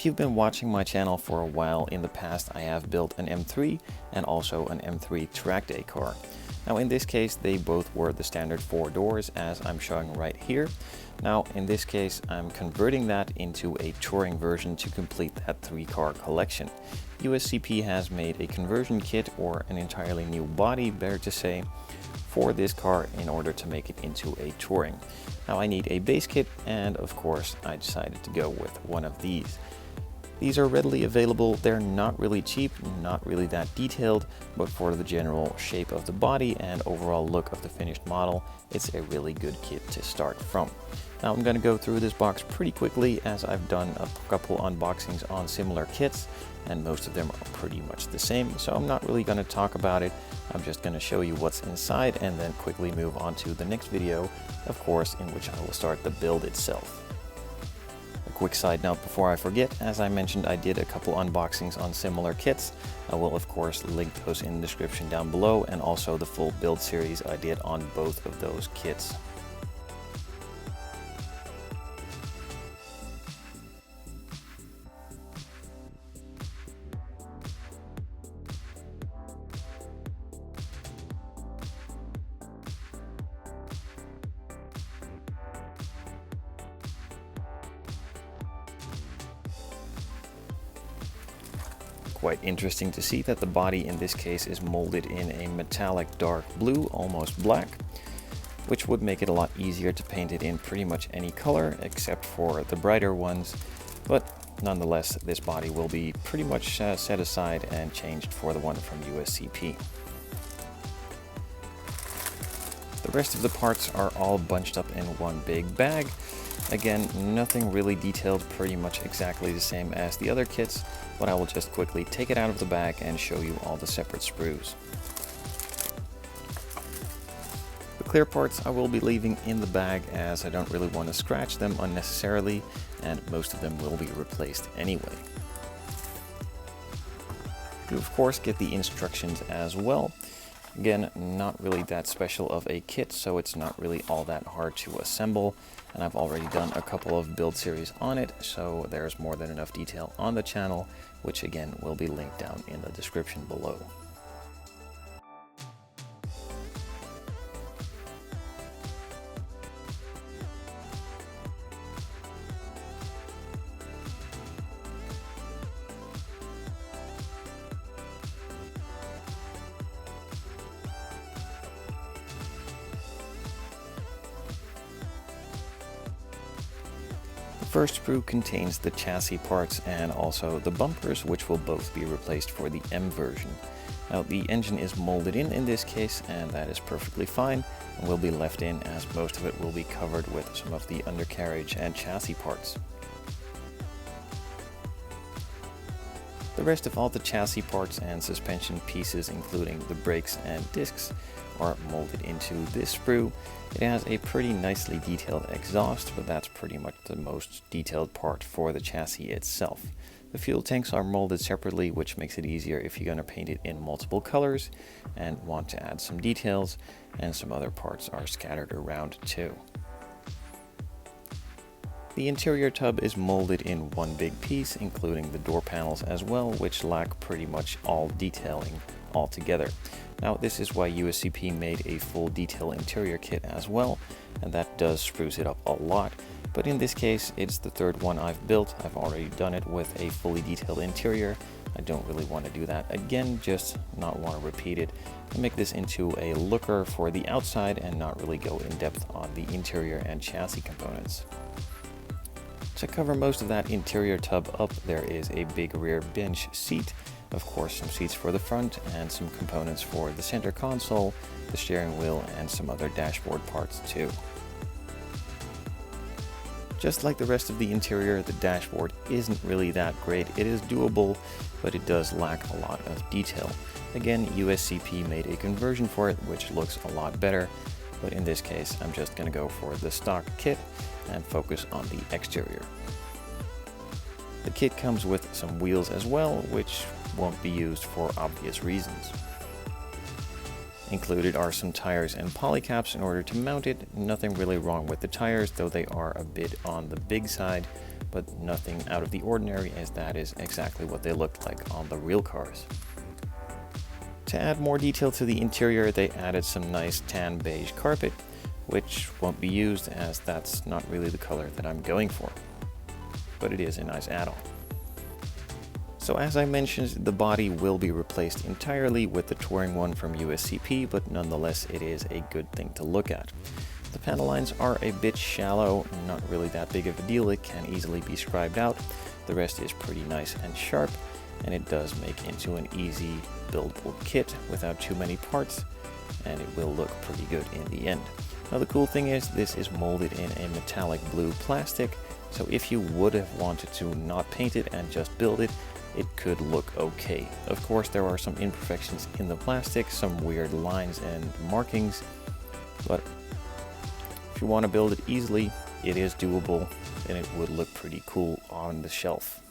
If you've been watching my channel for a while, in the past I have built an M3 and also an M3 track day car. Now in this case they both were the standard 4 doors as I'm showing right here. Now in this case I'm converting that into a touring version to complete that 3-car collection. USCP has made a conversion kit, or an entirely new body better to say, for this car in order to make it into a touring. Now I need a base kit, and of course I decided to go with one of these. These are readily available. They're not really cheap, not really that detailed, but for the general shape of the body and overall look of the finished model, it's a really good kit to start from. Now I'm going to go through this box pretty quickly as I've done a couple unboxings on similar kits and most of them are pretty much the same, so I'm not really going to talk about it. I'm just going to show you what's inside and then quickly move on to the next video, of course, in which I will start the build itself. A quick side note before I forget, as I mentioned, I did a couple unboxings on similar kits. I will of course link those in the description down below, and also the full build series I did on both of those kits. Quite interesting to see that the body in this case is molded in a metallic dark blue, almost black, which would make it a lot easier to paint it in pretty much any color except for the brighter ones, but nonetheless this body will be pretty much set aside and changed for the one from USCP. The rest of the parts are all bunched up in one big bag. Again, nothing really detailed, pretty much exactly the same as the other kits, but I will just quickly take it out of the bag and show you all the separate sprues. The clear parts I will be leaving in the bag as I don't really want to scratch them unnecessarily, and most of them will be replaced anyway. You of course get the instructions as well. Again, not really that special of a kit, so it's not really all that hard to assemble, and I've already done a couple of build series on it, so there's more than enough detail on the channel, which again will be linked down in the description below. The first sprue contains the chassis parts and also the bumpers, which will both be replaced for the M version. Now the engine is molded in this case, and that is perfectly fine and will be left in as most of it will be covered with some of the undercarriage and chassis parts. The rest of all the chassis parts and suspension pieces, including the brakes and discs, are molded into this sprue. It has a pretty nicely detailed exhaust, but that's pretty much the most detailed part for the chassis itself. The fuel tanks are molded separately, which makes it easier if you're going to paint it in multiple colors and want to add some details, and some other parts are scattered around too. The interior tub is molded in one big piece, including the door panels as well, which lack pretty much all detailing altogether. Now this is why USCP made a full detail interior kit as well, and that does spruce it up a lot, but in this case it's the third one I've built. I've already done it with a fully detailed interior. I don't really want to do that again, just not want to repeat it, and make this into a looker for the outside and not really go in depth on the interior and chassis components. To cover most of that interior tub up, there is a big rear bench seat, of course some seats for the front, and some components for the center console, the steering wheel, and some other dashboard parts too. Just like the rest of the interior, the dashboard isn't really that great. It is doable, but it does lack a lot of detail. Again, USCP made a conversion for it, which looks a lot better, but in this case I'm just going to go for the stock kit and focus on the exterior. The kit comes with some wheels as well, which won't be used for obvious reasons. Included are some tires and polycaps in order to mount it. Nothing really wrong with the tires, though they are a bit on the big side, but nothing out of the ordinary, as that is exactly what they looked like on the real cars. To add more detail to the interior, they added some nice tan beige carpet, which won't be used as that's not really the color that I'm going for, but it is a nice add-on. So as I mentioned, the body will be replaced entirely with the Touring one from USCP, but nonetheless it is a good thing to look at. The panel lines are a bit shallow, not really that big of a deal, it can easily be scribed out. The rest is pretty nice and sharp, and it does make into an easy buildable kit without too many parts, and it will look pretty good in the end. Now the cool thing is this is molded in a metallic blue plastic, so if you would have wanted to not paint it and just build it, it could look okay. Of course there are some imperfections in the plastic, some weird lines and markings, but if you want to build it easily, it is doable and it would look pretty cool on the shelf.